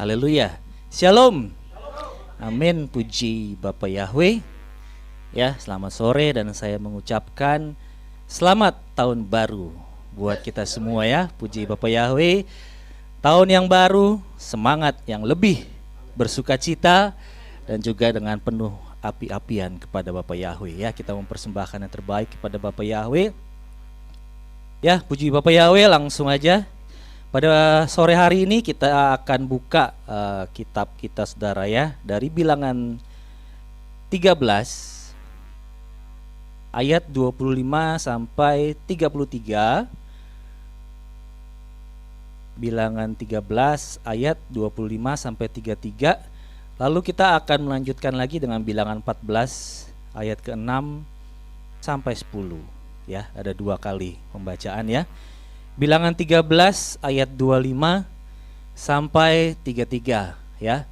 Haleluya. Shalom. Amin. Puji Bapa Yahweh. Ya, selamat sore dan saya mengucapkan selamat tahun baru buat kita semua ya. Puji Bapa Yahweh. Tahun yang baru, semangat yang lebih, bersukacita dan juga dengan penuh api-apian kepada Bapa Yahweh ya. Kita mempersembahkan yang terbaik kepada Bapa Yahweh. Ya, puji Bapa Yahweh, langsung aja. Pada sore hari ini kita akan buka kitab kita saudara ya, dari Bilangan 13 ayat 25 sampai 33. Bilangan 13 ayat 25 sampai 33. Lalu kita akan melanjutkan lagi dengan Bilangan 14 ayat ke-6 sampai 10 ya, ada 2 kali pembacaan ya. Bilangan 13 ayat 25 sampai 33 ya.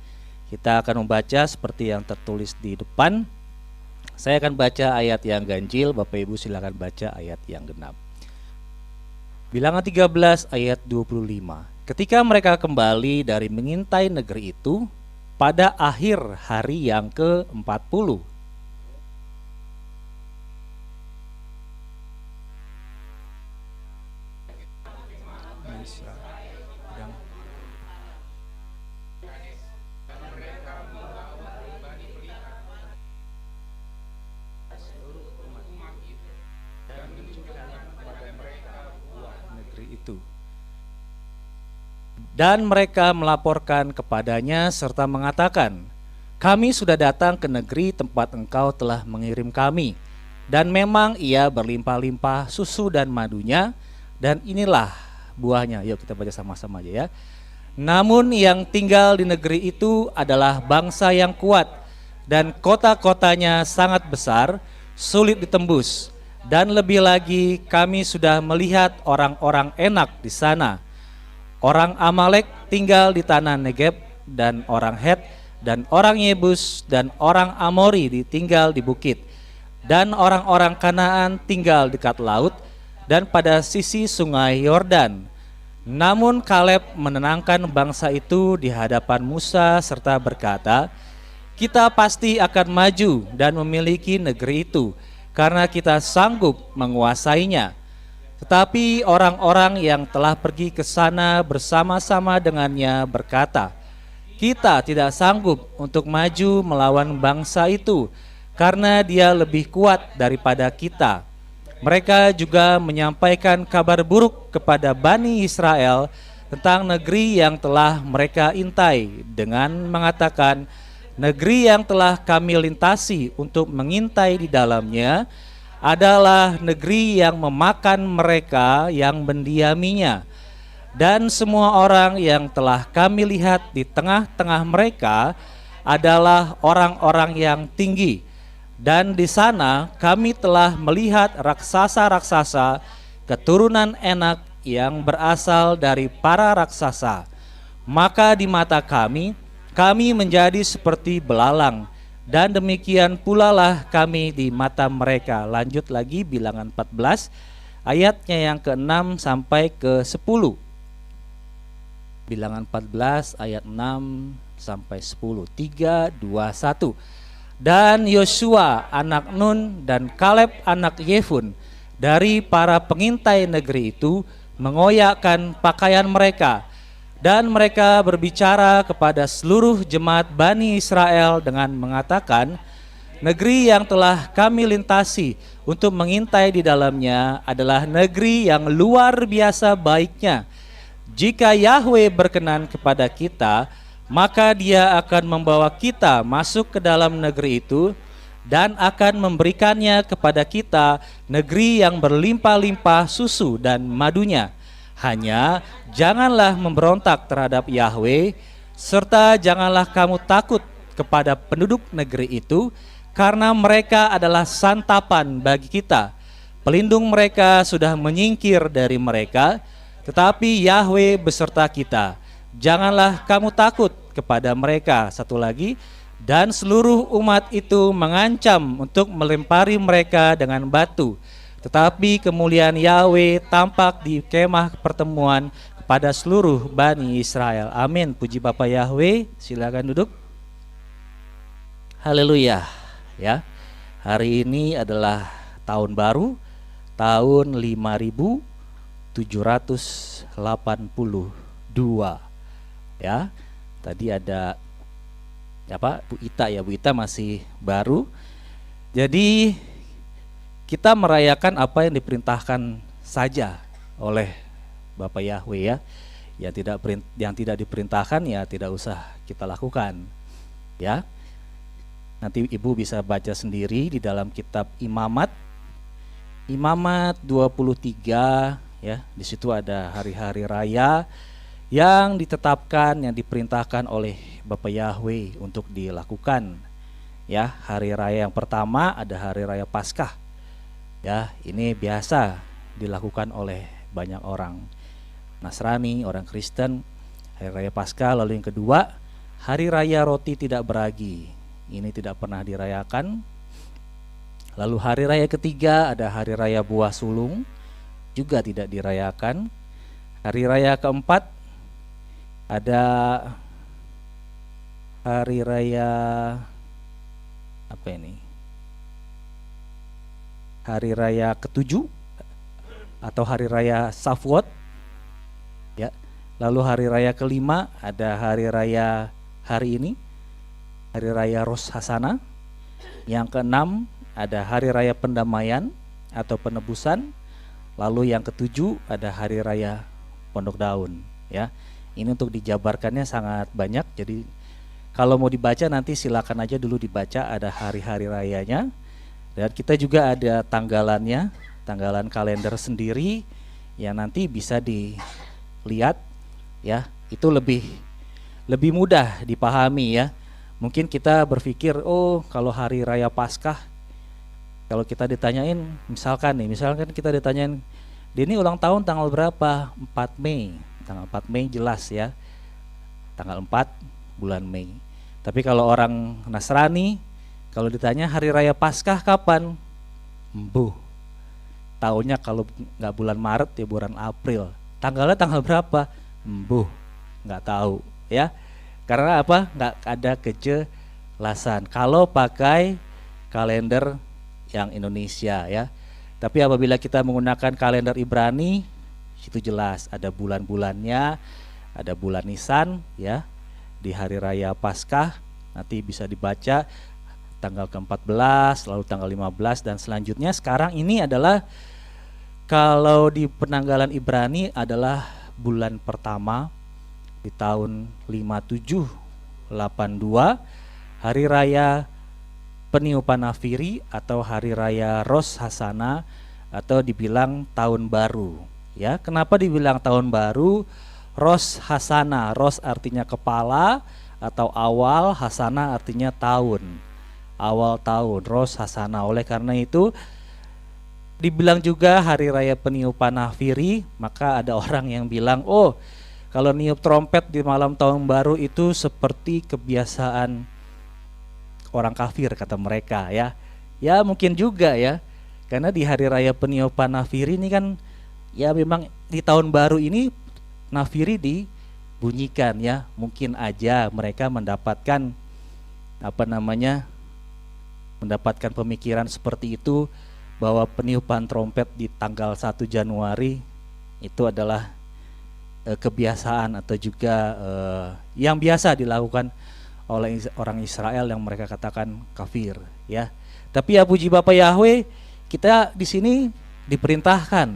Kita akan membaca seperti yang tertulis di depan. Saya akan baca ayat yang ganjil, Bapak Ibu silakan baca ayat yang genap. Bilangan 13 ayat 25. Ketika mereka kembali dari mengintai negeri itu pada akhir hari yang ke-40. Dan mereka melaporkan kepadanya serta mengatakan, kami sudah datang ke negeri tempat engkau telah mengirim kami, dan memang ia berlimpah-limpah susu dan madunya, dan inilah buahnya. Yuk kita baca sama-sama aja ya. Namun yang tinggal di negeri itu adalah bangsa yang kuat, dan kota-kotanya sangat besar, sulit ditembus. Dan lebih lagi kami sudah melihat orang-orang enak di sana. Orang Amalek tinggal di tanah Negeb, dan orang Het, dan orang Yebus, dan orang Amori tinggal di bukit, dan orang-orang Kanaan tinggal dekat laut dan pada sisi sungai Yordan. Namun Kaleb menenangkan bangsa itu di hadapan Musa serta berkata, kita pasti akan maju dan memiliki negeri itu, karena kita sanggup menguasainya. Tetapi orang-orang yang telah pergi ke sana bersama-sama dengannya berkata, kita tidak sanggup untuk maju melawan bangsa itu, karena dia lebih kuat daripada kita. Mereka juga menyampaikan kabar buruk kepada Bani Israel tentang negeri yang telah mereka intai, dengan mengatakan, negeri yang telah kami lintasi untuk mengintai di dalamnya adalah negeri yang memakan mereka yang mendiaminya. Dan semua orang yang telah kami lihat di tengah-tengah mereka adalah orang-orang yang tinggi. Dan di sana kami telah melihat raksasa-raksasa keturunan Enak yang berasal dari para raksasa. Maka di mata kami menjadi seperti belalang, dan demikian pula lah kami di mata mereka. Lanjut lagi Bilangan 14 ayatnya yang ke-6 sampai ke-10. Bilangan 14 ayat 6 sampai 10. 3, 2, 1. Dan Yosua anak Nun dan Kaleb anak Yefun dari para pengintai negeri itu mengoyakkan pakaian mereka, dan mereka berbicara kepada seluruh jemaat Bani Israel dengan mengatakan, negeri yang telah kami lintasi untuk mengintai di dalamnya adalah negeri yang luar biasa baiknya. Jika Yahweh berkenan kepada kita, maka Dia akan membawa kita masuk ke dalam negeri itu dan akan memberikannya kepada kita, negeri yang berlimpah-limpah susu dan madunya. Hanya janganlah memberontak terhadap Yahweh, serta janganlah kamu takut kepada penduduk negeri itu, karena mereka adalah santapan bagi kita. Pelindung mereka sudah menyingkir dari mereka, tetapi Yahweh beserta kita. Janganlah kamu takut kepada mereka. Satu lagi, dan seluruh umat itu mengancam untuk melempari mereka dengan batu. Tetapi kemuliaan Yahweh tampak di kemah pertemuan kepada seluruh Bani Israel. Amin. Puji Bapa Yahweh. Silakan duduk. Haleluya. Ya. Hari ini adalah tahun baru, tahun 5782. Ya. Tadi ada Bu Ita ya, Bu Ita masih baru. Jadi kita merayakan apa yang diperintahkan saja oleh Bapak Yahweh ya. Yang tidak diperintahkan ya tidak usah kita lakukan. Ya. Nanti Ibu bisa baca sendiri di dalam kitab Imamat. Imamat 23 ya. Di situ ada hari-hari raya yang ditetapkan, yang diperintahkan oleh Bapak Yahweh untuk dilakukan. Ya, hari raya yang pertama ada hari raya Paskah. Ya, ini biasa dilakukan oleh banyak orang Nasrani, orang Kristen, hari raya Paskah. Lalu yang kedua, hari raya roti tidak beragi. Ini tidak pernah dirayakan. Lalu hari raya ketiga ada hari raya buah sulung, juga tidak dirayakan. Hari raya keempat ada hari raya apa ini? Hari raya ketujuh atau hari raya Shavuot. Ya. Lalu hari raya kelima ada hari raya hari ini, hari raya Rosh Hashanah. Yang keenam ada hari raya pendamaian atau penebusan. Lalu yang ketujuh ada hari raya Pondok Daun, ya. Ini untuk dijabarkannya sangat banyak, jadi kalau mau dibaca nanti silakan aja dulu dibaca, ada hari-hari rayanya. Dan kita juga ada tanggalannya, tanggalan kalender sendiri yang nanti bisa dilihat ya. Itu lebih mudah dipahami ya. Mungkin kita berpikir, oh kalau hari raya Paskah, kalau kita ditanyain, misalkan kita ditanyain, Denny ulang tahun tanggal berapa? 4 Mei. Tanggal 4 Mei jelas ya, tanggal 4 bulan Mei. Tapi kalau orang Nasrani, kalau ditanya hari raya Paskah kapan? Tahunnya kalau nggak bulan Maret ya bulan April. Tanggalnya tanggal berapa? Nggak tahu ya. Karena apa? Nggak ada kejelasan. Kalau pakai kalender yang Indonesia ya. Tapi apabila kita menggunakan kalender Ibrani, itu jelas ada bulan-bulannya, ada bulan Nisan ya, di hari raya Paskah nanti bisa dibaca tanggal ke-14, lalu tanggal 15 dan selanjutnya. Sekarang ini adalah kalau di penanggalan Ibrani adalah bulan pertama di tahun 5782, hari raya peniupan nafiri atau hari raya Rosh Hashanah atau dibilang tahun baru. Ya, kenapa dibilang tahun baru? Rosh Hashanah, Rosh artinya kepala atau awal, Hashanah artinya tahun. Awal tahun, Rosh Hashanah. Oleh karena itu dibilang juga hari raya peniupan nafiri, maka ada orang yang bilang, oh kalau niup trompet di malam tahun baru itu seperti kebiasaan orang kafir kata mereka ya. Ya mungkin juga ya, karena di hari raya peniupan nafiri ini kan ya memang di tahun baru ini nafiri dibunyikan ya. Mungkin aja mereka mendapatkan mendapatkan pemikiran seperti itu, bahwa peniupan trompet di tanggal 1 Januari itu adalah kebiasaan atau juga yang biasa dilakukan oleh orang Israel yang mereka katakan kafir ya. Tapi ya puji Bapa Yahweh, kita di sini diperintahkan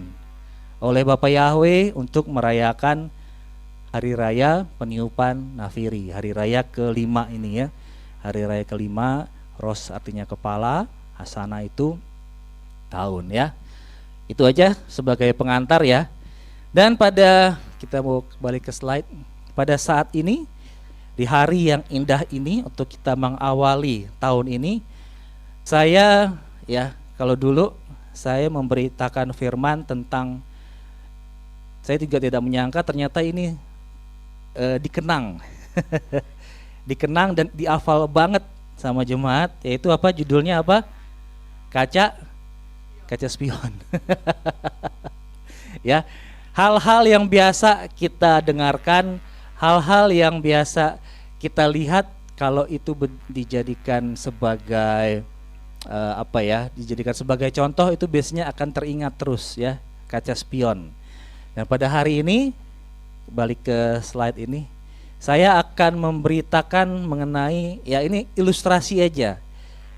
oleh Bapa Yahweh untuk merayakan hari raya peniupan nafiri, hari raya kelima ini ya. Hari raya kelima, Rosh artinya kepala, Hasana itu tahun ya. Itu aja sebagai pengantar ya. Dan kita mau balik ke slide. Pada saat ini, di hari yang indah ini, untuk kita mengawali tahun ini, saya ya, kalau dulu saya memberitakan firman tentang, saya juga tidak menyangka ternyata ini dikenang dikenang dan dihafal banget sama jemaat, yaitu apa judulnya apa? kaca spion. Ya, hal-hal yang biasa kita dengarkan, hal-hal yang biasa kita lihat, kalau itu dijadikan sebagai dijadikan sebagai contoh, itu biasanya akan teringat terus ya, kaca spion. Dan pada hari ini, balik ke slide ini, saya akan memberitakan mengenai, ya ini ilustrasi aja.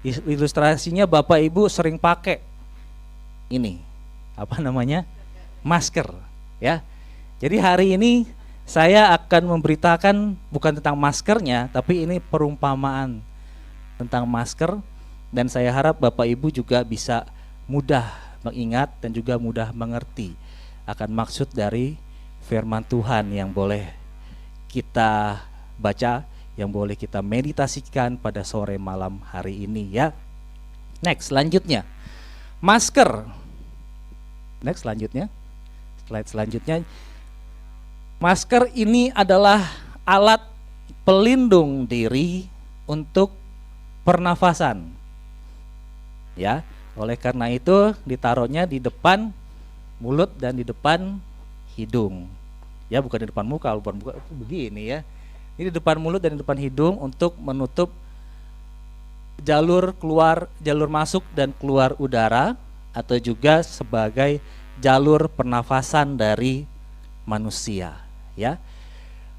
Ilustrasinya Bapak Ibu sering pakai ini, apa namanya? Masker, ya. Jadi hari ini saya akan memberitakan bukan tentang maskernya, tapi ini perumpamaan tentang masker, dan saya harap Bapak Ibu juga bisa mudah mengingat dan juga mudah mengerti akan maksud dari firman Tuhan yang boleh kita baca, yang boleh kita meditasikan pada sore malam hari ini ya. Next, selanjutnya. Masker. Next, selanjutnya. Slide selanjutnya. Masker ini adalah alat pelindung diri untuk pernafasan. Ya, oleh karena itu ditaruhnya di depan mulut dan di depan hidung. Ya, bukan di depan muka, bukan muka begini ya. Ini di depan mulut dan di depan hidung untuk menutup jalur masuk dan keluar udara, atau juga sebagai jalur pernafasan dari manusia, ya.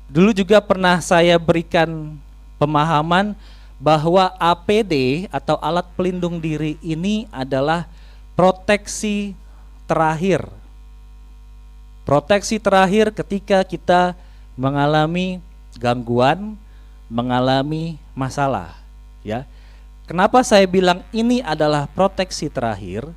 Dulu juga pernah saya berikan pemahaman bahwa APD atau alat pelindung diri ini adalah proteksi terakhir. Proteksi terakhir ketika kita mengalami gangguan, mengalami masalah, ya. Kenapa saya bilang ini adalah proteksi terakhir?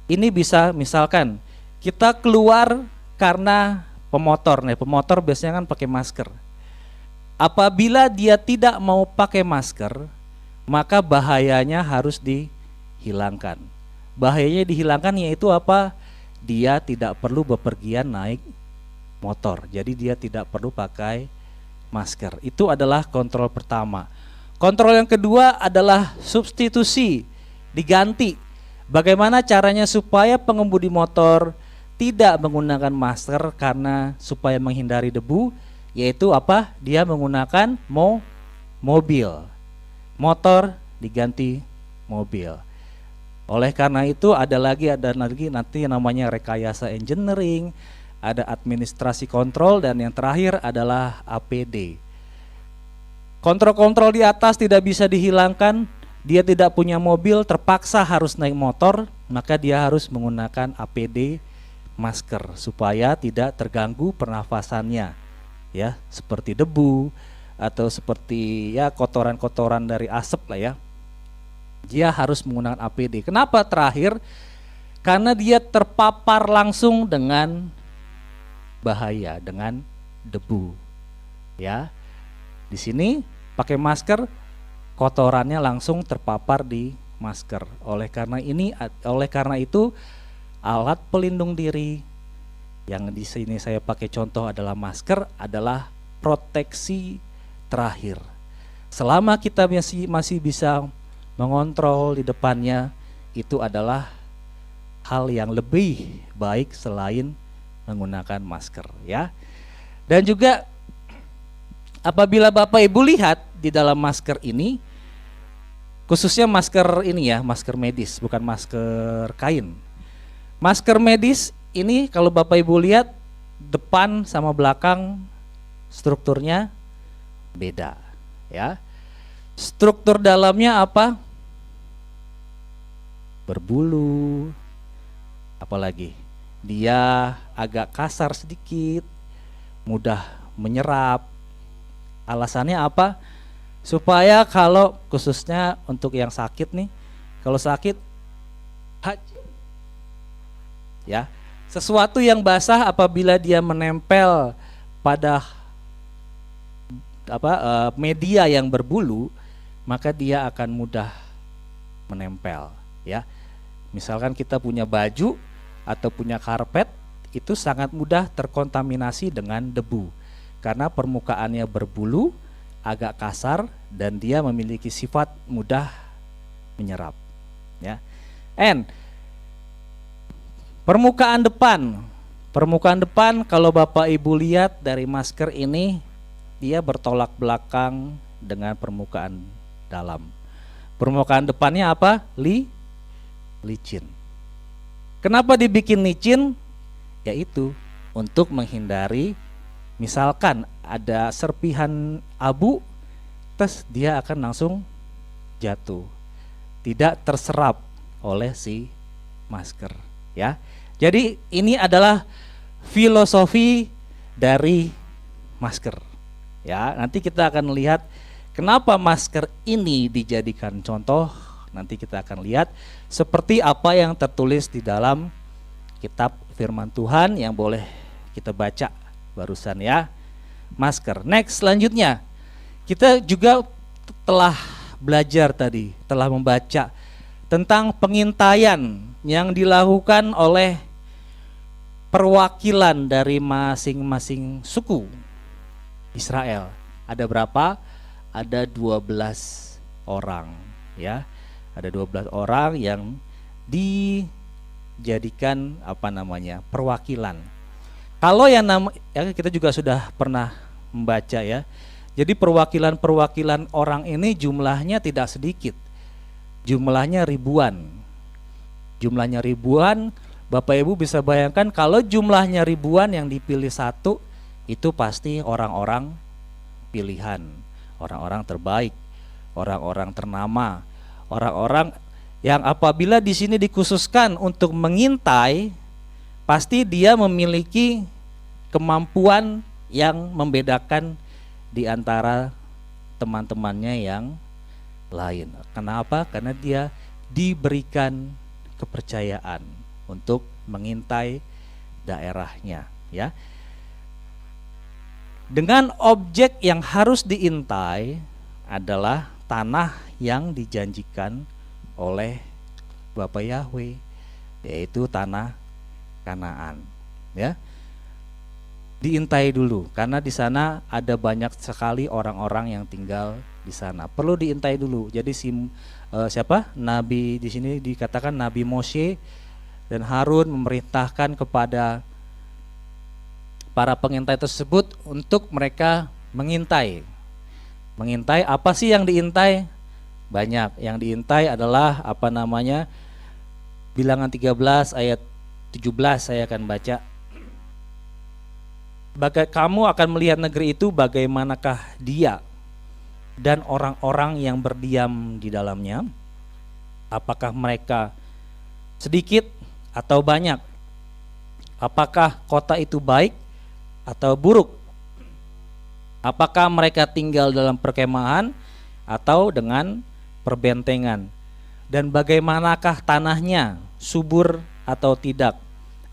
Ini bisa misalkan kita keluar karena pemotor, nih pemotor biasanya kan pakai masker. Apabila dia tidak mau pakai masker, maka bahayanya harus dihilangkan. Bahayanya dihilangkan yaitu apa? Dia tidak perlu bepergian naik motor, jadi dia tidak perlu pakai masker. Itu adalah kontrol pertama. Kontrol yang kedua adalah substitusi, diganti. Bagaimana caranya supaya pengemudi motor tidak menggunakan masker karena supaya menghindari debu, yaitu apa? Dia menggunakan mobil. Motor diganti mobil. Oleh karena itu ada lagi nanti namanya rekayasa engineering, ada administrasi kontrol, dan yang terakhir adalah APD. Kontrol-kontrol di atas tidak bisa dihilangkan. Dia tidak punya mobil, terpaksa harus naik motor, maka dia harus menggunakan APD, masker, supaya tidak terganggu pernafasannya, ya, seperti debu atau seperti ya kotoran-kotoran dari asap lah ya. Dia harus menggunakan APD. Kenapa terakhir? Karena dia terpapar langsung dengan bahaya, dengan debu, ya. Di sini pakai masker, kotorannya langsung terpapar di masker. Oleh karena itu alat pelindung diri yang di sini saya pakai contoh adalah masker, adalah proteksi terakhir. Selama kita masih bisa mengontrol di depannya, itu adalah hal yang lebih baik selain menggunakan masker, ya. Dan juga apabila Bapak Ibu lihat di dalam masker ini, khususnya masker ini ya, masker medis, bukan masker kain. Masker medis ini kalau Bapak Ibu lihat, depan sama belakang strukturnya beda, ya. Struktur dalamnya apa? Berbulu. Apalagi dia agak kasar sedikit, mudah menyerap. Alasannya apa? Supaya kalau khususnya untuk yang sakit nih, kalau sakit ya, sesuatu yang basah apabila dia menempel pada media yang berbulu, maka dia akan mudah menempel, ya. Misalkan kita punya baju atau punya karpet, itu sangat mudah terkontaminasi dengan debu karena permukaannya berbulu, agak kasar, dan dia memiliki sifat mudah menyerap, ya. Permukaan depan. Permukaan depan kalau Bapak Ibu lihat dari masker ini, dia bertolak belakang dengan permukaan dalam. Permukaan depannya apa? Licin. Kenapa dibikin licin? Yaitu untuk menghindari misalkan ada serpihan abu, terus dia akan langsung jatuh. Tidak terserap oleh si masker, ya. Jadi ini adalah filosofi dari masker. Ya, nanti kita akan lihat kenapa masker ini dijadikan contoh. Nanti kita akan lihat seperti apa yang tertulis di dalam kitab firman Tuhan yang boleh kita baca barusan ya. Masker. Next, selanjutnya kita juga telah belajar tadi, telah membaca tentang pengintaian yang dilakukan oleh perwakilan dari masing-masing suku Israel. Ada berapa? Ada 12 orang, ya. Ada 12 orang yang dijadikan perwakilan. Kalau yang ya kita juga sudah pernah membaca ya. Jadi perwakilan-perwakilan orang ini jumlahnya tidak sedikit. Jumlahnya ribuan. Jumlahnya ribuan. Bapak Ibu bisa bayangkan kalau jumlahnya ribuan yang dipilih satu, itu pasti orang-orang pilihan, orang-orang terbaik, orang-orang ternama, orang-orang yang apabila di sini dikhususkan untuk mengintai, pasti dia memiliki kemampuan yang membedakan di antara teman-temannya yang lain. Kenapa? Karena dia diberikan kepercayaan untuk mengintai daerahnya, ya. Dengan objek yang harus diintai adalah tanah yang dijanjikan oleh Bapa Yahweh, yaitu tanah Kanaan, ya. Diintai dulu karena di sana ada banyak sekali orang-orang yang tinggal di sana. Perlu diintai dulu. Jadi Nabi di sini dikatakan Nabi Moshe dan Harun memerintahkan kepada para pengintai tersebut untuk mereka mengintai. Mengintai apa sih yang diintai? Banyak. Yang diintai adalah Bilangan 13 ayat 17 saya akan baca. Kamu akan melihat negeri itu bagaimanakah dia dan orang-orang yang berdiam di dalamnya. Apakah mereka sedikit atau banyak? Apakah kota itu baik atau buruk? Apakah mereka tinggal dalam perkemahan atau dengan perbentengan? Dan bagaimanakah tanahnya, subur atau tidak?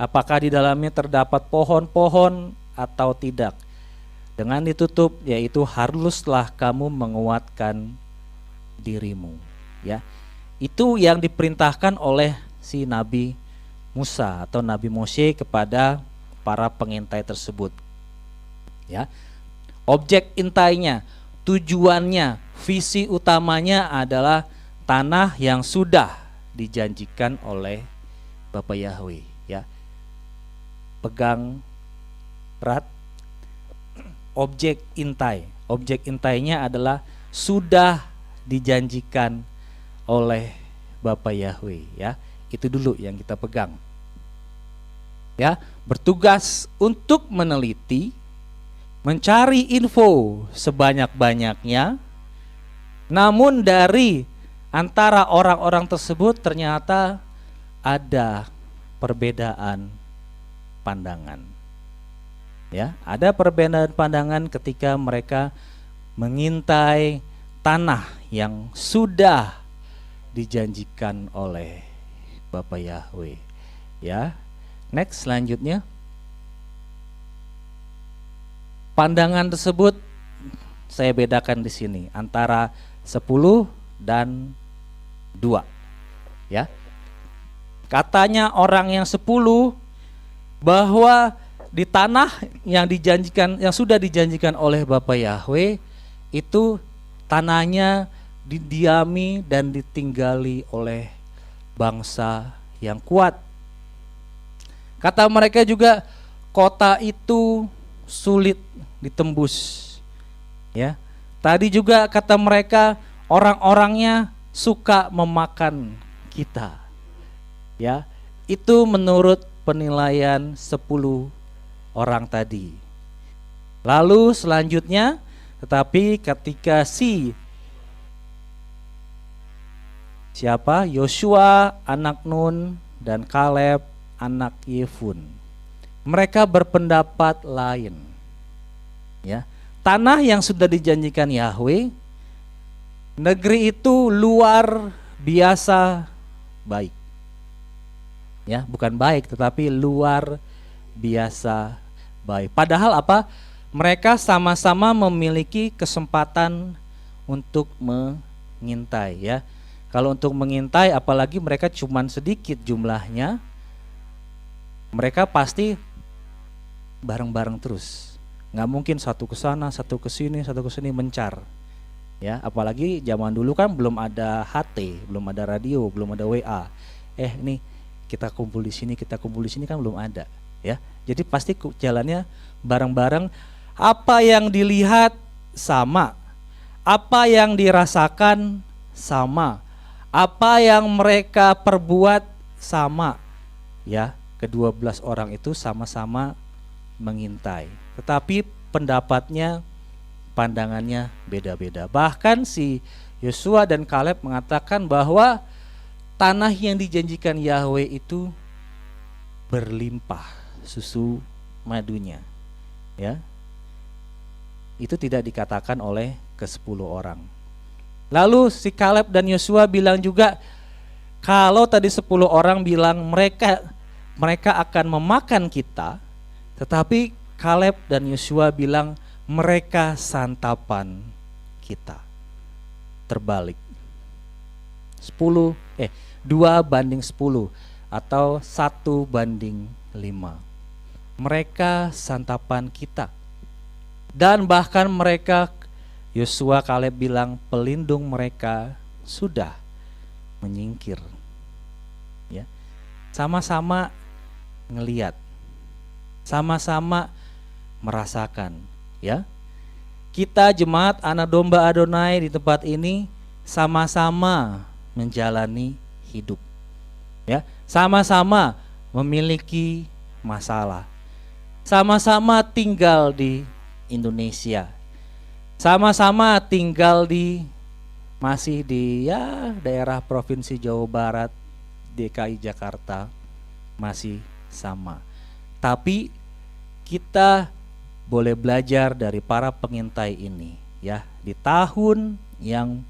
Apakah di dalamnya terdapat pohon-pohon atau tidak? Dengan ditutup, yaitu haruslah kamu menguatkan dirimu, ya. Itu yang diperintahkan oleh si Nabi Musa atau Nabi Moshe kepada para pengintai tersebut, ya. Objek intainya, tujuannya, visi utamanya adalah tanah yang sudah dijanjikan oleh Bapa Yahweh, ya. Pegang erat objek intai. Objek intainya adalah sudah dijanjikan oleh Bapa Yahweh, ya. Itu dulu yang kita pegang. Ya, bertugas untuk meneliti, mencari info sebanyak-banyaknya. Namun dari antara orang-orang tersebut ternyata ada perbedaan pandangan. Ya, ada perbedaan pandangan ketika mereka mengintai tanah yang sudah dijanjikan oleh Bapa Yahweh, ya. Next, selanjutnya. Pandangan tersebut saya bedakan di sini antara 10 dan 2, ya. Katanya orang yang 10 bahwa di tanah yang dijanjikan, yang sudah dijanjikan oleh Bapa Yahweh, itu tanahnya didiami dan ditinggali oleh bangsa yang kuat. Kata mereka juga kota itu sulit ditembus. Ya. Tadi juga kata mereka orang-orangnya suka memakan kita. Ya. Itu menurut penilaian 10 orang tadi. Lalu selanjutnya, tetapi ketika siapa? Yosua anak Nun dan Kaleb anak Yefun, mereka berpendapat lain. Ya, tanah yang sudah dijanjikan Yahweh, negeri itu luar biasa baik. Ya, bukan baik tetapi luar biasa baik. Padahal apa? Mereka sama-sama memiliki kesempatan untuk mengintai, ya. Kalau untuk mengintai, apalagi mereka cuman sedikit jumlahnya, mereka pasti bareng-bareng terus. Nggak mungkin satu ke sana, satu ke sini, satu ke sini mencar. Ya, apalagi zaman dulu kan belum ada HT, belum ada radio, belum ada WA. Nih kita kumpul di sini, kita kumpul di sini kan belum ada, ya. Jadi pasti jalannya bareng-bareng. Apa yang dilihat sama, apa yang dirasakan sama, apa yang mereka perbuat sama, ya. Ke-12 orang itu sama-sama mengintai, tetapi pendapatnya, pandangannya beda-beda. Bahkan si Yosua dan Kaleb mengatakan bahwa tanah yang dijanjikan Yahweh itu berlimpah susu madunya, ya. Itu tidak dikatakan oleh ke-10 orang. Lalu si Kaleb dan Yosua bilang juga, kalau tadi 10 orang bilang mereka akan memakan kita, tetapi Kaleb dan Yosua bilang mereka santapan kita. Terbalik. 2:10 atau 1:5. Mereka santapan kita. Dan bahkan mereka, Yosua Kaleb bilang pelindung mereka sudah menyingkir. Ya. Sama-sama ngelihat, sama-sama merasakan, ya. Kita jemaat anak domba Adonai di tempat ini sama-sama menjalani hidup, ya. Sama-sama memiliki masalah, sama-sama tinggal di Indonesia, sama-sama tinggal masih di daerah provinsi Jawa Barat, DKI Jakarta, masih sama. Tapi kita boleh belajar dari para pengintai ini, ya, di tahun yang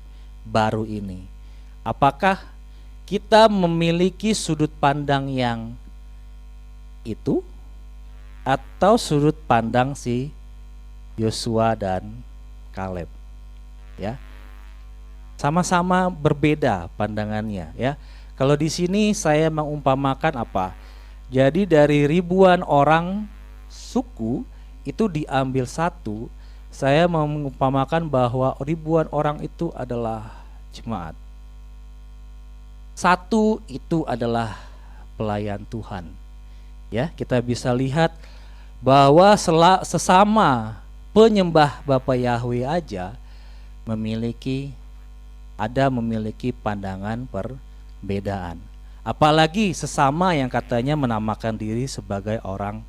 baru ini. Apakah kita memiliki sudut pandang yang itu atau sudut pandang si Yosua dan Kaleb, ya? Sama-sama berbeda pandangannya, ya. Kalau di sini saya mengumpamakan apa? Jadi dari ribuan orang suku itu diambil satu, saya mengumpamakan bahwa ribuan orang itu adalah jemaat. Satu itu adalah pelayan Tuhan. Ya, kita bisa lihat bahwa sesama penyembah Bapa Yahweh aja memiliki pandangan perbedaan. Apalagi sesama yang katanya menamakan diri sebagai orang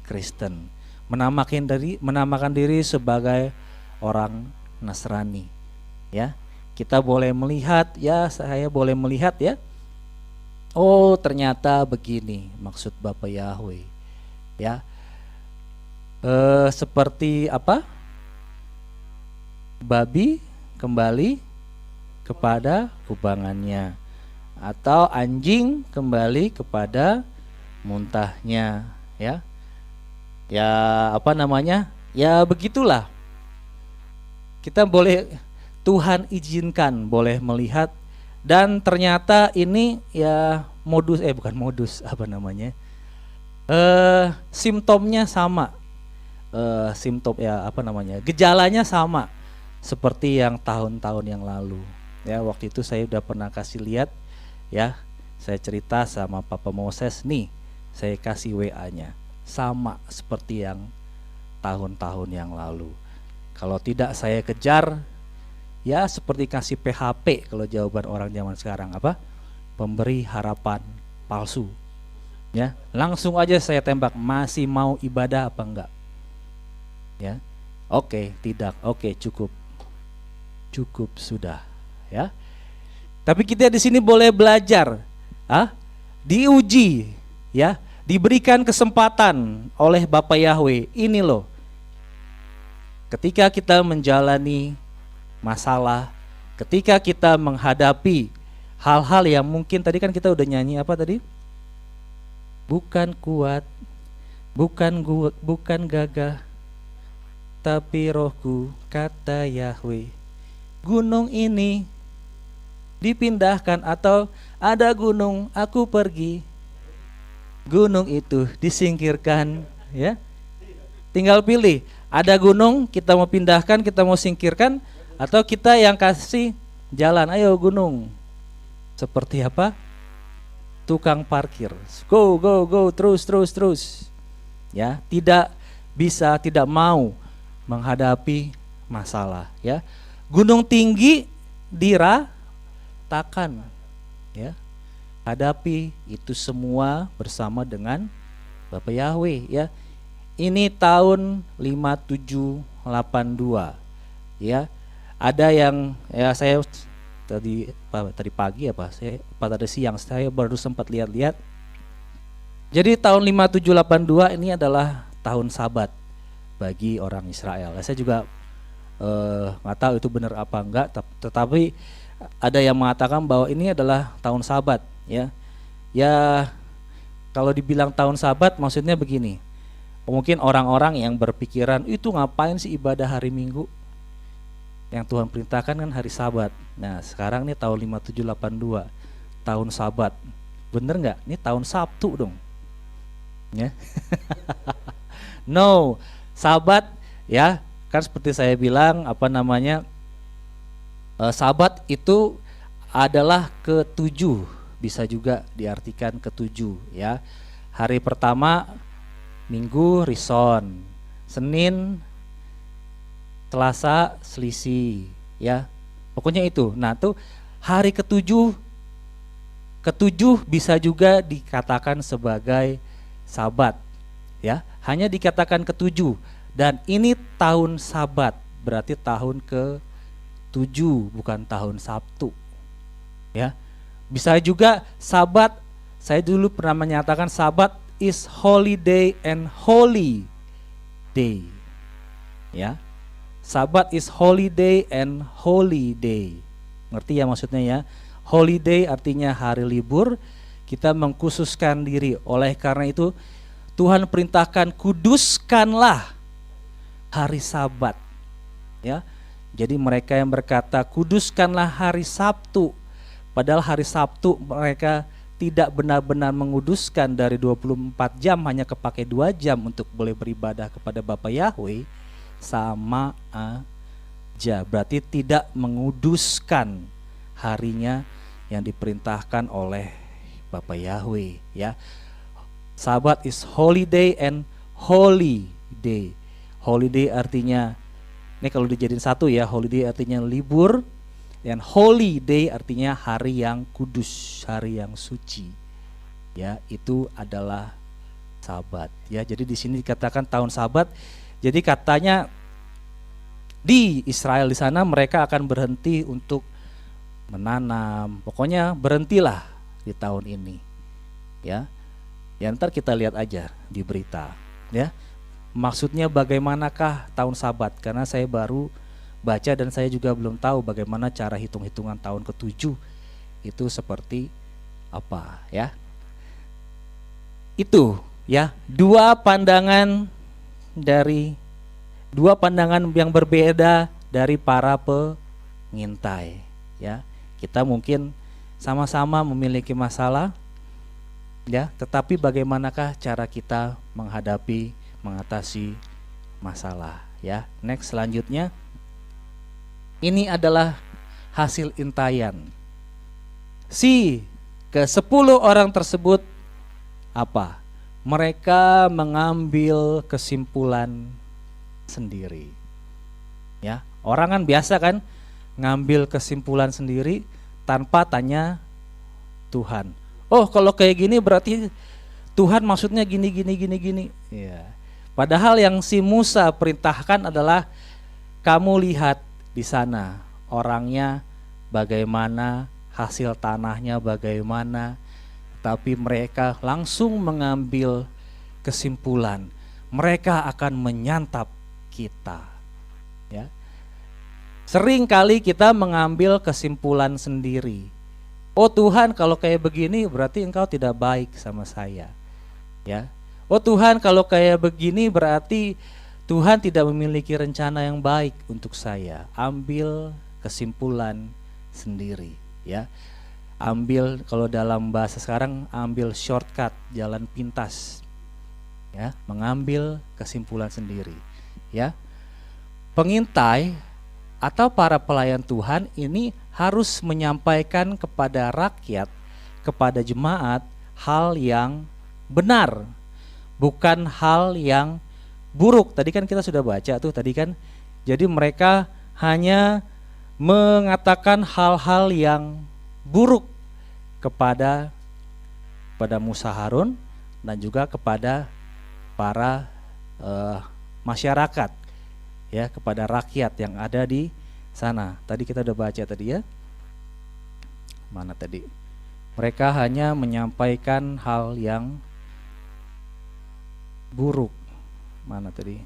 Kristen, menamakan diri sebagai orang Nasrani. Ya, kita boleh melihat, ya, saya boleh melihat, ya. Oh, ternyata begini maksud Bapa Yahweh. Ya. Seperti apa? Babi kembali kepada kubangannya, atau anjing kembali kepada muntahnya, ya. Ya, apa namanya? Ya begitulah. Kita boleh, Tuhan izinkan boleh melihat, dan ternyata ini ya simptomnya sama. Gejalanya sama seperti yang tahun-tahun yang lalu, ya. Waktu itu saya udah pernah kasih lihat, ya, saya cerita sama Papa Moses nih, saya kasih WA-nya. Sama seperti yang tahun-tahun yang lalu. Kalau tidak saya kejar, ya seperti kasih PHP kalau jawaban orang zaman sekarang, apa? Pemberi harapan palsu. Ya, langsung aja saya tembak, masih mau ibadah apa enggak? Ya. Oke, tidak. Oke, cukup. Cukup sudah, ya. Tapi kita di sini boleh belajar, diuji, ya, diberikan kesempatan oleh Bapa Yahweh. Ini loh, ketika kita menjalani masalah, ketika kita menghadapi hal-hal yang mungkin tadi kan kita udah nyanyi apa tadi? Bukan kuat, bukan gagah, tapi rohku, kata Yahweh. Gunung ini dipindahkan, atau ada gunung aku pergi, gunung itu disingkirkan, ya. Tinggal pilih, ada gunung kita mau pindahkan, kita mau singkirkan, atau kita yang kasih jalan, ayo gunung. Seperti apa? Tukang parkir, go, terus. Ya, tidak bisa, tidak mau menghadapi masalah, ya. Gunung tinggi diratakan, ya. Hadapi itu semua bersama dengan Bapa Yahweh, ya. Ini tahun 5782, ya. Ada yang, ya, saya tadi pagi tadi siang saya baru sempat lihat-lihat. Jadi tahun 5782 ini adalah tahun Sabat bagi orang Israel. Saya juga nggak tahu itu benar apa enggak, tetapi ada yang mengatakan bahwa ini adalah tahun Sabat, ya. Ya, kalau dibilang tahun Sabat maksudnya begini. Mungkin orang-orang yang berpikiran itu ngapain sih ibadah hari Minggu? Yang Tuhan perintahkan kan hari Sabat. Nah, sekarang nih tahun 5782, tahun Sabat. Bener nggak? Ini tahun Sabtu dong. Ya. No, Sabat, ya, kan seperti saya bilang, Sabat itu adalah ketujuh, bisa juga diartikan ketujuh, ya. Hari pertama Minggu Rison, Senin Selasa Selisih, ya. Pokoknya itu. Nah, tuh hari ketujuh bisa juga dikatakan sebagai Sabat, ya. Hanya dikatakan ketujuh, dan ini tahun Sabat, berarti tahun ke-7, bukan tahun Sabtu, ya. Bisa juga Sabat, saya dulu pernah menyatakan Sabat is holiday and holy day, ya. Sabat is holiday and holy day. Ngerti ya maksudnya, ya? Holiday artinya hari libur, kita mengkhususkan diri. Oleh karena itu Tuhan perintahkan kuduskanlah hari Sabat, ya. Jadi mereka yang berkata kuduskanlah hari Sabtu, padahal hari Sabtu mereka tidak benar-benar menguduskan, dari 24 jam hanya kepake 2 jam untuk boleh beribadah kepada Bapa Yahweh, sama aja, berarti tidak menguduskan harinya yang diperintahkan oleh Bapa Yahweh, ya. Sabat is holiday and holy day. Holiday artinya, ini kalau dijadiin satu ya, holiday artinya libur, dan holy day artinya hari yang kudus, hari yang suci, ya. Itu adalah Sabat, ya. Jadi di sini dikatakan tahun Sabat. Jadi katanya di Israel di sana mereka akan berhenti untuk menanam. Pokoknya berhentilah di tahun ini, ya. Ya, ntar kita lihat aja di berita, ya. Maksudnya bagaimanakah tahun Sabat? Karena saya baru baca dan saya juga belum tahu bagaimana cara hitung-hitungan tahun ke-7 itu seperti apa, ya. Itu, ya, dua pandangan yang berbeda dari para pengintai, ya. Kita mungkin sama-sama memiliki masalah, ya, tetapi bagaimanakah cara kita mengatasi masalah, ya. Next, selanjutnya ini adalah hasil intaian. Si ke-10 orang tersebut apa? mereka mengambil kesimpulan sendiri. Ya, orang kan biasa kan ngambil kesimpulan sendiri tanpa tanya Tuhan. Oh, kalau kayak gini berarti Tuhan maksudnya gini gini gini gini. Ya. Padahal yang si Musa perintahkan adalah kamu lihat di sana orangnya bagaimana, hasil tanahnya bagaimana, tapi mereka langsung mengambil kesimpulan. Mereka akan menyantap kita. Ya. Sering kali kita mengambil kesimpulan sendiri. Oh Tuhan, kalau kayak begini berarti Engkau tidak baik sama saya. Ya. Oh Tuhan, kalau kayak begini berarti Tuhan tidak memiliki rencana yang baik untuk saya. Ambil kesimpulan sendiri, ya. Ambil, kalau dalam bahasa sekarang, ambil shortcut, jalan pintas. Ya, mengambil kesimpulan sendiri, ya. Pengintai atau para pelayan Tuhan ini harus menyampaikan kepada rakyat, kepada jemaat hal yang benar, bukan hal yang buruk. Tadi kan kita sudah baca tuh tadi kan. Jadi mereka hanya mengatakan hal-hal yang buruk kepada Musa Harun dan juga kepada para masyarakat, ya, kepada rakyat yang ada di sana. Tadi kita udah baca tadi, ya. Mana tadi? Mereka hanya menyampaikan hal yang buruk. Mana tadi?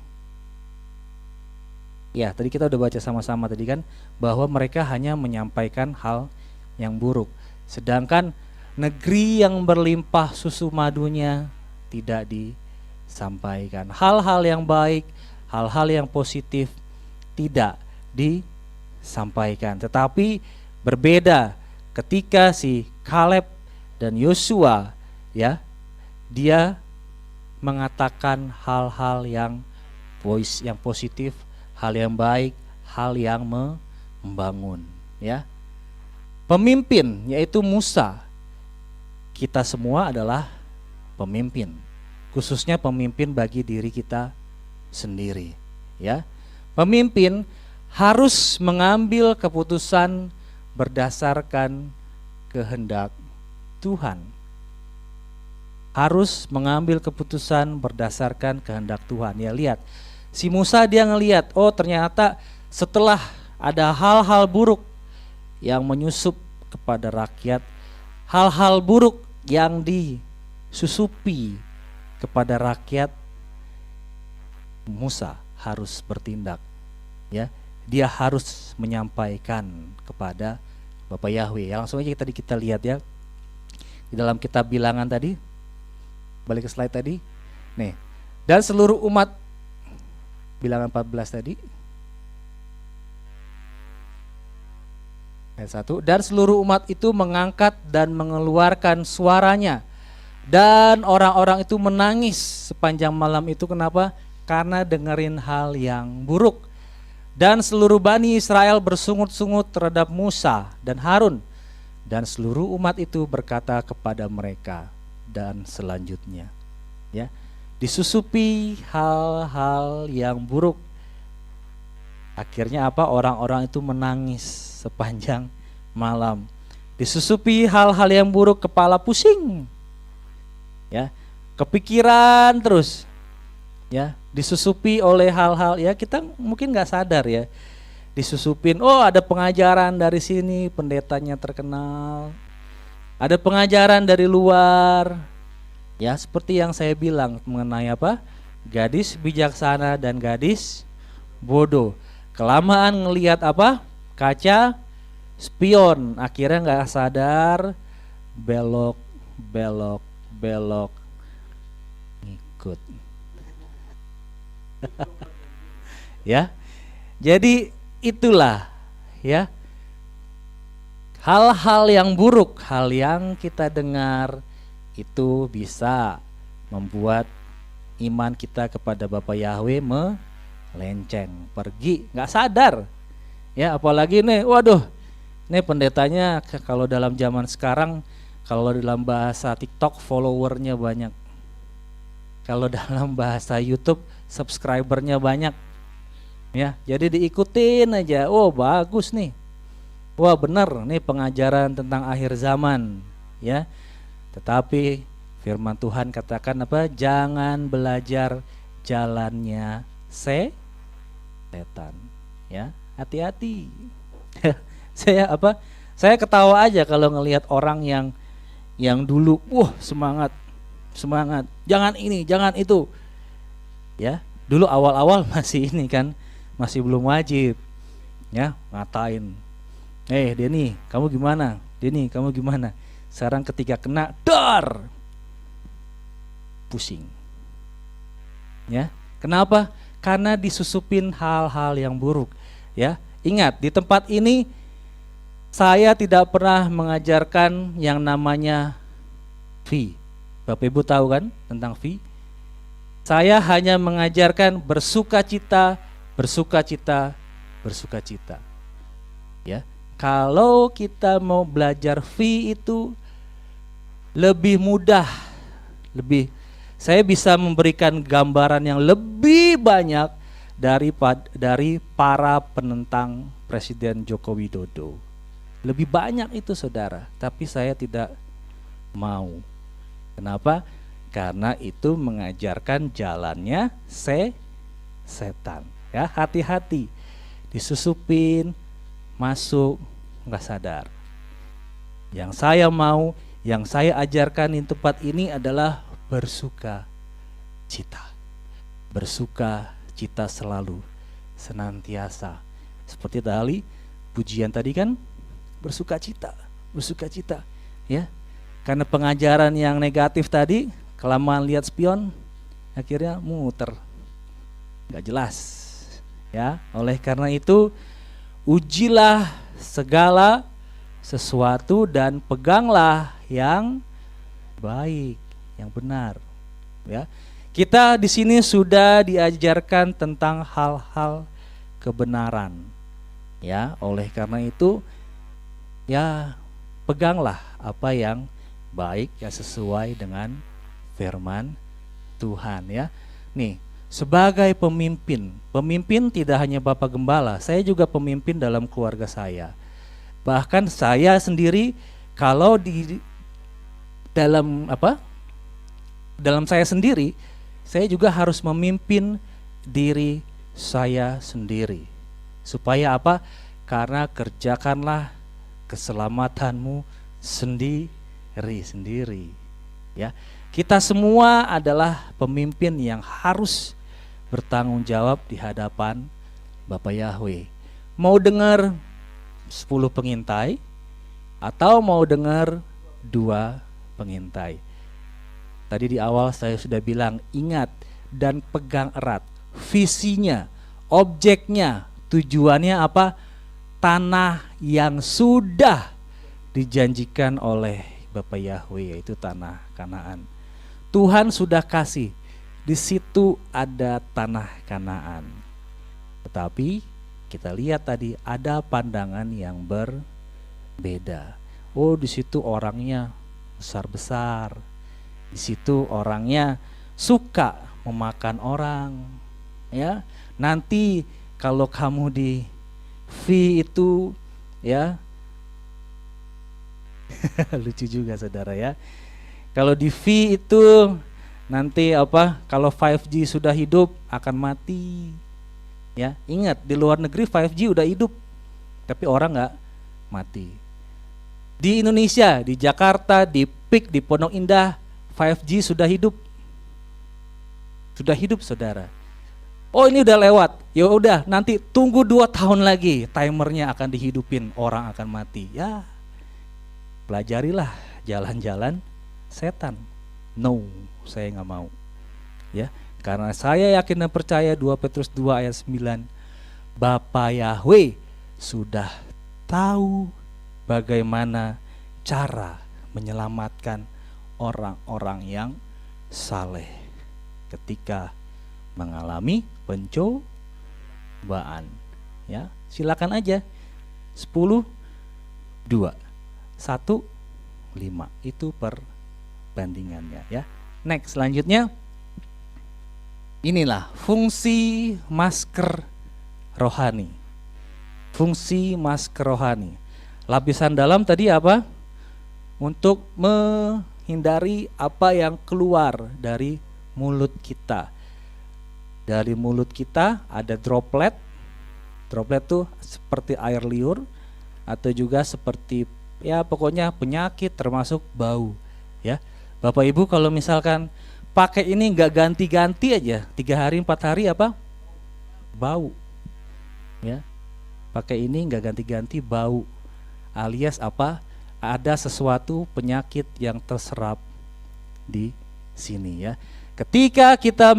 Ya, tadi kita udah baca sama-sama tadi kan, bahwa mereka hanya menyampaikan hal yang buruk. Sedangkan negeri yang berlimpah susu madunya tidak disampaikan. Hal-hal yang baik, hal-hal yang positif tidak disampaikan. Tetapi berbeda ketika si Kaleb dan Yosua, ya, dia mengatakan hal-hal yang positif, hal yang baik, hal yang membangun, ya. Pemimpin yaitu Musa. Kita semua adalah pemimpin, khususnya pemimpin bagi diri kita sendiri, ya. Pemimpin harus mengambil keputusan berdasarkan kehendak Tuhan. Harus mengambil keputusan berdasarkan kehendak Tuhan. Ya, lihat, si Musa dia ngelihat, oh ternyata setelah ada hal-hal buruk yang menyusup kepada rakyat, hal-hal buruk yang disusupi kepada rakyat, Musa harus bertindak, ya. Dia harus menyampaikan kepada Bapak Yahweh. Ya, langsung aja kita lihat, ya, di dalam kitab Bilangan tadi. Balik ke slide tadi. Nih, dan seluruh umat, Bilangan 14 tadi. Ayat 1, dan seluruh umat itu mengangkat dan mengeluarkan suaranya. Dan orang-orang itu menangis sepanjang malam itu. Kenapa? Karena dengerin hal yang buruk. Dan seluruh Bani Israel bersungut-sungut terhadap Musa dan Harun. Dan seluruh umat itu berkata kepada mereka, dan selanjutnya, ya, disusupi hal-hal yang buruk. Akhirnya apa? Orang-orang itu menangis sepanjang malam. Disusupi hal-hal yang buruk, kepala pusing, ya, kepikiran terus, ya, disusupi oleh hal-hal, ya, kita mungkin nggak sadar, ya, disusupin. Oh, ada pengajaran dari sini, pendetanya terkenal. Ada pengajaran dari luar, ya, seperti yang saya bilang mengenai apa? Gadis bijaksana dan gadis bodoh. Kelamaan ngelihat apa? Kaca spion, akhirnya nggak sadar, belok, ngikut. Ya, jadi itulah, ya, hal-hal yang buruk, hal yang kita dengar itu bisa membuat iman kita kepada Bapa Yahweh melenceng, pergi, nggak sadar, ya. Apalagi nih, waduh, nih pendetanya kalau dalam zaman sekarang, kalau dalam bahasa TikTok followernya banyak, Kalau dalam bahasa YouTube subscribernya banyak. Ya, jadi diikutin aja. Oh, bagus nih. Wah, benar nih pengajaran tentang akhir zaman, ya. Tetapi firman Tuhan katakan apa? Jangan belajar jalannya setan, ya. Hati-hati. Saya ketawa aja kalau ngelihat orang yang dulu semangat, jangan ini, jangan itu. Ya, dulu awal-awal masih ini kan, masih belum wajib. Ya, ngatain. Denny, kamu gimana? Denny, kamu gimana? Sekarang ketika kena, dar. Pusing. Ya. Kenapa? Karena disusupin hal-hal yang buruk. Ya, ingat di tempat ini saya tidak pernah mengajarkan yang namanya V. Bapak Ibu tahu kan tentang V? Saya hanya mengajarkan bersukacita, bersukacita, bersukacita. Ya, kalau kita mau belajar V itu lebih mudah, saya bisa memberikan gambaran yang lebih banyak dari para penentang Presiden Joko Widodo. Lebih banyak itu saudara, tapi saya tidak mau. Kenapa? Karena itu mengajarkan jalannya setan. Ya, hati-hati. Disusupin, masuk, nggak sadar. Yang saya mau, yang saya ajarkan di tempat ini adalah bersuka cita. Bersuka cita selalu, senantiasa. Seperti tadi pujian tadi kan, bersuka cita, ya. Karena pengajaran yang negatif tadi, kelamaan lihat spion, akhirnya muter, nggak jelas, ya. Oleh karena itu, ujilah segala sesuatu dan peganglah yang baik, yang benar, ya. Kita di sini sudah diajarkan tentang hal-hal kebenaran, ya. Oleh karena itu, ya peganglah apa yang baik, yang sesuai dengan firman Tuhan, ya. Nih, sebagai pemimpin tidak hanya Bapak Gembala, saya juga pemimpin dalam keluarga saya. Bahkan saya sendiri kalau di dalam saya sendiri, saya juga harus memimpin diri saya sendiri. Supaya apa? Karena kerjakanlah keselamatanmu sendiri. Ya. Kita semua adalah pemimpin yang harus bertanggung jawab di hadapan Bapak Yahweh. Mau dengar 10 pengintai atau mau dengar 2 pengintai. Tadi di awal saya sudah bilang, ingat dan pegang erat visinya, objeknya, tujuannya apa? Tanah yang sudah dijanjikan oleh Bapak Yahweh, yaitu tanah Kanaan. Tuhan sudah kasih, di situ ada tanah Kanaan. Tetapi kita lihat tadi ada pandangan yang berbeda. Oh, di situ orangnya besar-besar. Di situ orangnya suka memakan orang. Ya, nanti kalau kamu di V itu, ya, lucu juga saudara ya. Kalau di V itu nanti kalau 5G sudah hidup akan mati. Ya, ingat di luar negeri 5G udah hidup, tapi orang nggak mati. Di Indonesia, di Jakarta, di PIK, di Pondok Indah, 5G sudah hidup. Sudah hidup saudara. Oh, ini udah lewat. Ya udah, nanti tunggu 2 tahun lagi timernya akan dihidupin, orang akan mati. Ya, pelajarilah jalan-jalan setan. No, saya nggak mau. Ya, karena saya yakin dan percaya 2 Petrus 2 ayat 9, Bapa Yahweh sudah tahu bagaimana cara menyelamatkan orang-orang yang saleh ketika mengalami pencobaan. Ya, silakan aja. 10, 2, 1, 5 itu perbandingannya ya. Next, selanjutnya Inilah fungsi masker rohani. Fungsi masker rohani. Lapisan dalam tadi apa? Untuk menghindari apa yang keluar dari mulut kita. Dari mulut kita ada droplet. Droplet tuh seperti air liur atau juga seperti ya pokoknya penyakit termasuk bau ya. Bapak Ibu kalau misalkan pakai ini nggak ganti-ganti aja 3 hari 4 hari apa? Bau ya. Pakai ini nggak ganti-ganti bau alias apa? Ada sesuatu penyakit yang terserap di sini ya. Ketika kita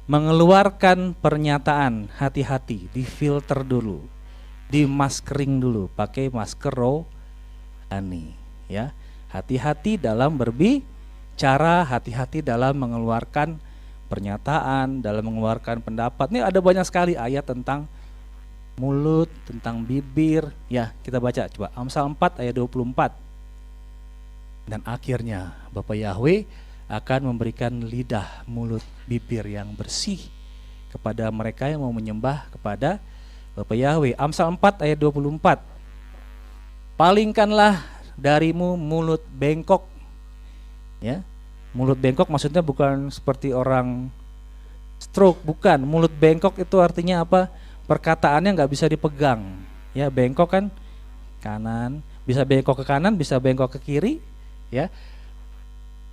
mengeluarkan pernyataan, hati-hati, difilter dulu, dimaskering dulu, pakai masker rohani ya. Hati-hati dalam berbicara, hati-hati dalam mengeluarkan pernyataan, dalam mengeluarkan pendapat. Ini ada banyak sekali ayat tentang mulut, tentang bibir. Ya, kita baca coba Amsal 4 ayat 24. Dan akhirnya Bapak Yahweh akan memberikan lidah, mulut, bibir yang bersih kepada mereka yang mau menyembah kepada Bapak Yahweh. Amsal 4 ayat 24. Palingkanlah darimu mulut bengkok. Ya. Mulut bengkok maksudnya bukan seperti orang stroke, bukan. Mulut bengkok itu artinya apa? Perkataannya nggak bisa dipegang. Ya, bengkok kan kanan, bisa bengkok ke kanan, bisa bengkok ke kiri, ya.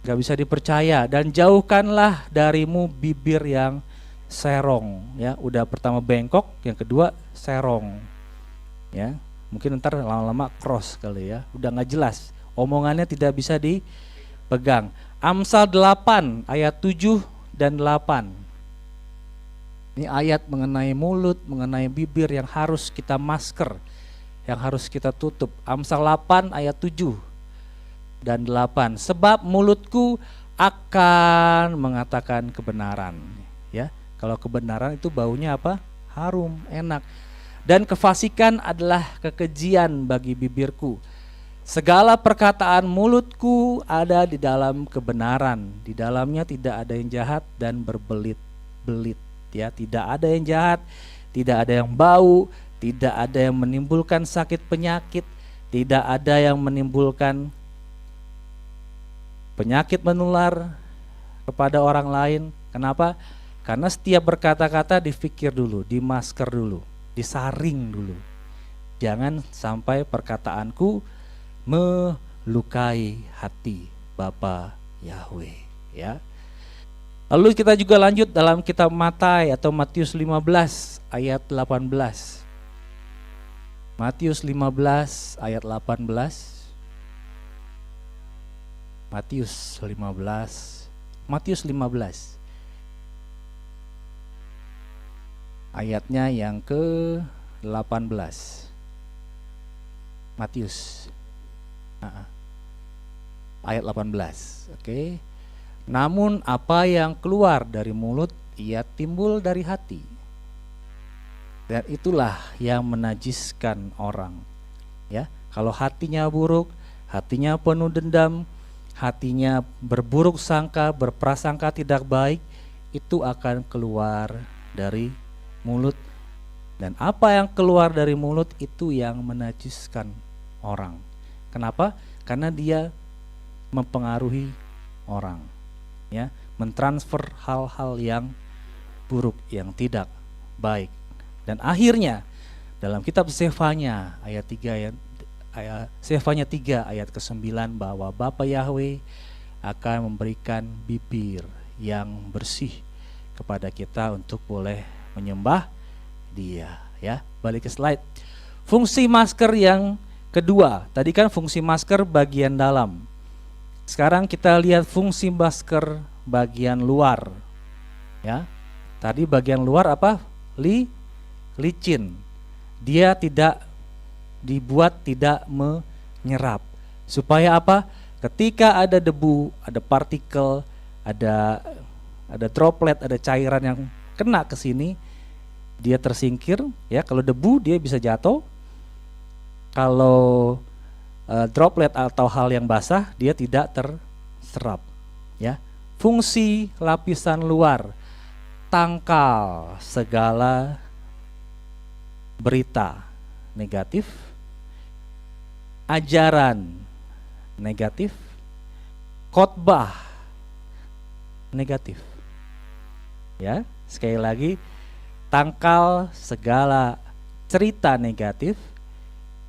Gak bisa dipercaya. Dan jauhkanlah darimu bibir yang serong ya. Udah pertama bengkok, yang kedua serong ya. Mungkin ntar lama-lama cross kali ya. Udah gak jelas, omongannya tidak bisa dipegang. Amsal 8 ayat 7 dan 8. Ini ayat mengenai mulut, mengenai bibir yang harus kita masker, yang harus kita tutup. Amsal 8 ayat 7 dan 8. Sebab mulutku akan mengatakan kebenaran ya. Kalau kebenaran itu baunya apa? Harum, enak. Dan kefasikan adalah kekejian bagi bibirku. Segala perkataan mulutku ada di dalam kebenaran. Di dalamnya tidak ada yang jahat dan berbelit-belit ya. Tidak ada yang jahat, tidak ada yang bau, tidak ada yang menimbulkan sakit penyakit, tidak ada yang menimbulkan penyakit menular kepada orang lain. Kenapa? Karena setiap berkata-kata dipikir dulu, dimasker dulu, disaring dulu. Jangan sampai perkataanku melukai hati Bapa Yahweh ya. Lalu kita juga lanjut dalam kitab Matius atau Matius 15 ayat 18. Matius 15 ayat 18. Matius 15 ayatnya yang ke-18. Matius ayat 18. Oke. Namun apa yang keluar dari mulut ia timbul dari hati, dan itulah yang menajiskan orang ya. Kalau hatinya buruk, hatinya penuh dendam, hatinya berburuk sangka, berprasangka tidak baik, itu akan keluar dari mulut. Dan apa yang keluar dari mulut itu yang menajiskan orang. Kenapa? Karena dia mempengaruhi orang ya, mentransfer hal-hal yang buruk, yang tidak baik. Dan akhirnya dalam kitab Sefanya ayat 3 Sefanya 3 ayat ke-9 bahwa Bapa Yahweh akan memberikan bibir yang bersih kepada kita untuk boleh menyembah Dia ya. Balik ke slide. Fungsi masker yang kedua. Tadi kan fungsi masker bagian dalam. Sekarang kita lihat fungsi masker bagian luar ya. Tadi bagian luar apa? Licin. Dia tidak dibuat tidak menyerap. Supaya apa? Ketika ada debu, ada partikel, ada droplet, ada cairan yang kena ke sini, dia tersingkir ya. Kalau debu dia bisa jatuh. Kalau droplet atau hal yang basah dia tidak terserap ya. Fungsi lapisan luar, tangkal segala berita negatif, ajaran negatif, khotbah negatif. Ya, sekali lagi, tangkal segala cerita negatif,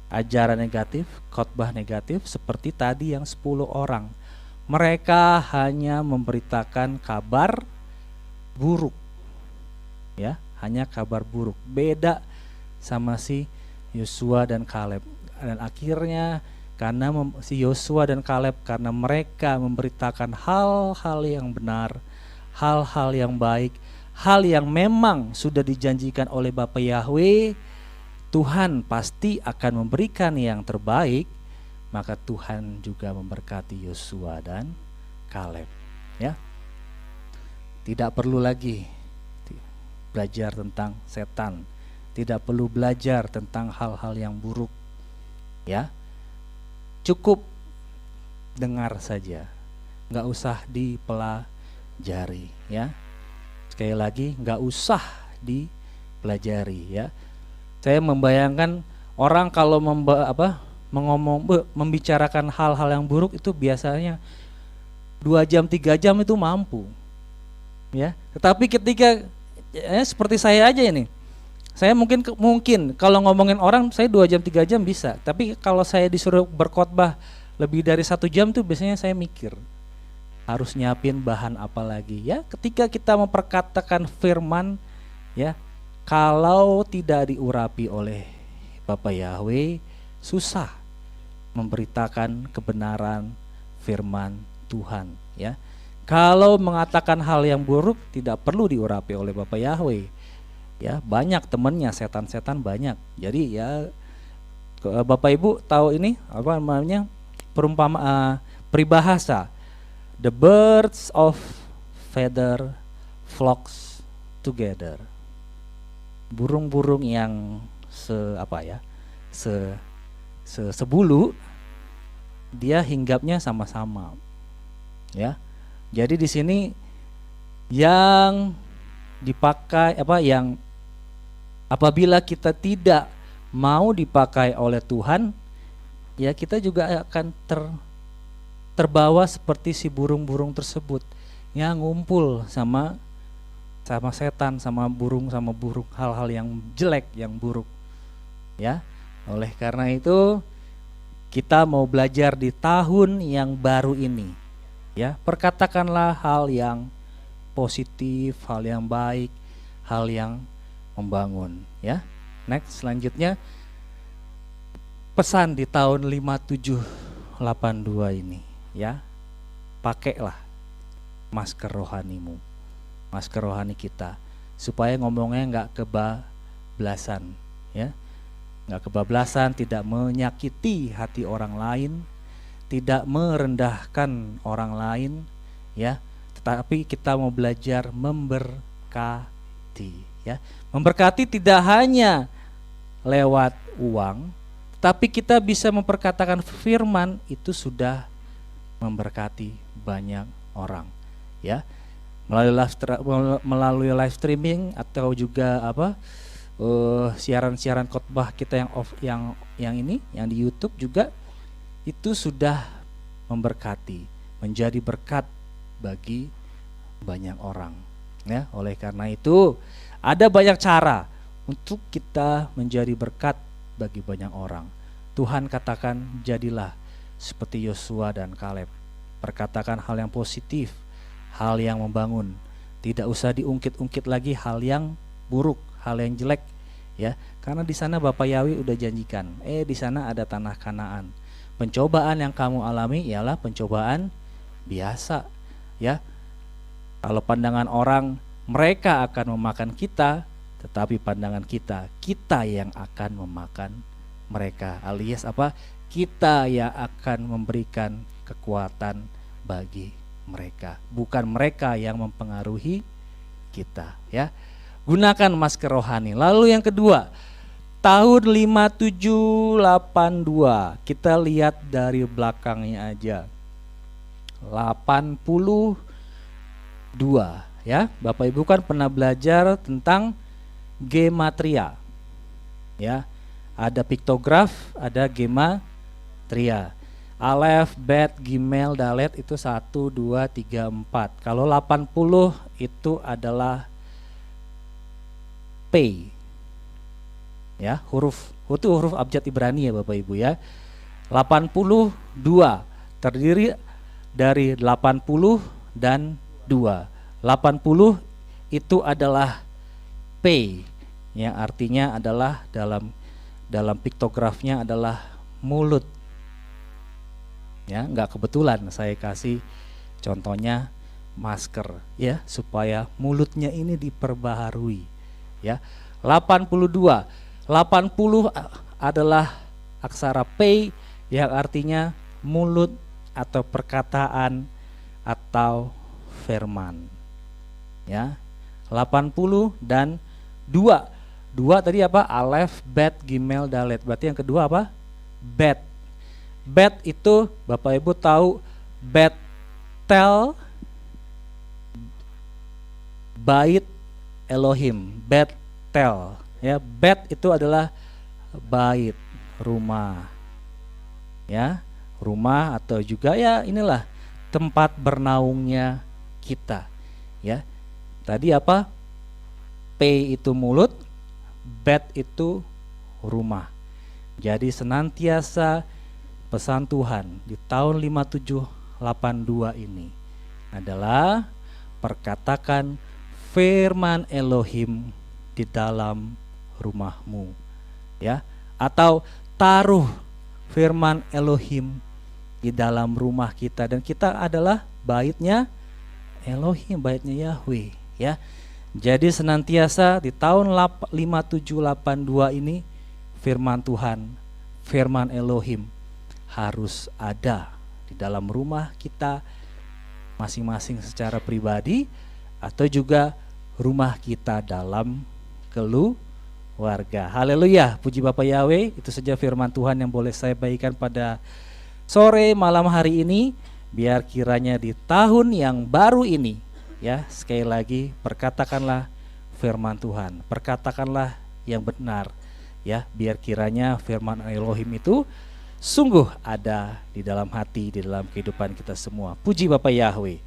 ajaran negatif, khotbah negatif, seperti tadi yang 10 orang. Mereka hanya memberitakan kabar buruk. Ya, hanya kabar buruk. Beda sama si Yosua dan Kaleb. Dan akhirnya karena si Yosua dan Kaleb, karena mereka memberitakan hal-hal yang benar, hal-hal yang baik, hal yang memang sudah dijanjikan oleh Bapa Yahweh, Tuhan pasti akan memberikan yang terbaik. Maka Tuhan juga memberkati Yosua dan Kaleb. Ya, tidak perlu lagi belajar tentang setan, tidak perlu belajar tentang hal-hal yang buruk. Ya, cukup dengar saja, nggak usah dipelajari. Ya, sekali lagi, nggak usah dipelajari. Ya, saya membayangkan orang kalau membicarakan hal-hal yang buruk itu biasanya 2 jam 3 jam itu mampu. Ya, tetapi ketika seperti saya aja ini, saya mungkin kalau ngomongin orang saya 2 jam 3 jam bisa, tapi kalau saya disuruh berkhotbah lebih dari 1 jam tuh biasanya saya mikir harus nyiapin bahan apa lagi. Ya, ketika kita memperkatakan firman, ya, kalau tidak diurapi oleh Bapa Yahweh, susah memberitakan kebenaran firman Tuhan. Ya, kalau mengatakan hal yang buruk tidak perlu diurapi oleh Bapa Yahweh. Ya, banyak temennya setan-setan banyak. Jadi ya, Bapak Ibu tahu ini apa namanya, peribahasa, the birds of feather flocks together. Burung-burung yang sebulu dia hinggapnya sama-sama. Ya, jadi di sini yang dipakai yang apabila kita tidak mau dipakai oleh Tuhan, ya kita juga akan terbawa seperti si burung-burung tersebut yang ngumpul sama setan, sama burung, hal-hal yang jelek, yang buruk. Ya, oleh karena itu kita mau belajar di tahun yang baru ini. Ya, perkatakanlah hal yang positif, hal yang baik, hal yang membangun. Ya, next, selanjutnya pesan di tahun 5782 ini. Ya, pakailah masker rohanimu, masker rohani kita, supaya ngomongnya nggak kebablasan. Ya, nggak kebablasan, tidak menyakiti hati orang lain, tidak merendahkan orang lain. Ya, tetapi kita mau belajar memberkati. Ya, memberkati tidak hanya lewat uang, tapi kita bisa memperkatakan firman itu sudah memberkati banyak orang. Ya, melalui live streaming atau juga siaran-siaran khotbah kita yang di YouTube juga, itu sudah memberkati, menjadi berkat bagi banyak orang. Ya, oleh karena itu ada banyak cara untuk kita menjadi berkat bagi banyak orang. Tuhan katakan, jadilah seperti Yosua dan Kaleb. Perkatakan hal yang positif, hal yang membangun. Tidak usah diungkit-ungkit lagi hal yang buruk, hal yang jelek. Ya, karena di sana Bapa Yahweh udah janjikan, di sana ada tanah Kanaan. Pencobaan yang kamu alami ialah pencobaan biasa. Ya, kalau pandangan orang, mereka akan memakan kita, tetapi pandangan kita yang akan memakan mereka, alias kita yang akan memberikan kekuatan bagi mereka, bukan mereka yang mempengaruhi kita. Ya, gunakan masker rohani. Lalu yang kedua, tahun 5782, kita lihat dari belakangnya aja. 80 2 ya. Bapak Ibu kan pernah belajar tentang gematria. Ya. Ada piktograf, ada gematria. Alef, bet, gimel, dalet itu 1 2 3 4. Kalau 80 itu adalah P. Ya, itu huruf abjad Ibrani ya Bapak Ibu ya. 82 terdiri dari 80 dan 2. 80 itu adalah P yang artinya adalah dalam piktografnya adalah mulut. Ya, nggak kebetulan saya kasih contohnya masker ya, supaya mulutnya ini diperbaharui ya. 82 adalah aksara P yang artinya mulut atau perkataan atau firman ya. 80 dan 2 tadi apa? Alef, bet, gimel, dalet. Berarti yang kedua apa? Bet. Bet itu Bapak Ibu tahu Betel, Bait Elohim, Betel ya. Bet itu adalah bait, rumah ya, rumah atau juga ya inilah tempat bernaungnya kita ya. Tadi apa? P itu mulut, bet itu rumah. Jadi senantiasa pesan Tuhan di tahun 5782 ini adalah perkatakan firman Elohim di dalam rumahmu ya, atau taruh firman Elohim di dalam rumah kita, dan kita adalah baitnya Elohim, baitnya Yahweh ya. Jadi senantiasa di tahun 5782 ini firman Tuhan, firman Elohim harus ada di dalam rumah kita masing-masing secara pribadi atau juga rumah kita dalam keluarga. Haleluya, puji Bapa Yahweh. Itu saja firman Tuhan yang boleh saya bagikan pada sore malam hari ini. Biar kiranya di tahun yang baru ini ya, sekali lagi perkatakanlah firman Tuhan, perkatakanlah yang benar ya, biar kiranya firman Elohim itu sungguh ada di dalam hati, di dalam kehidupan kita semua. Puji Bapa Yahweh.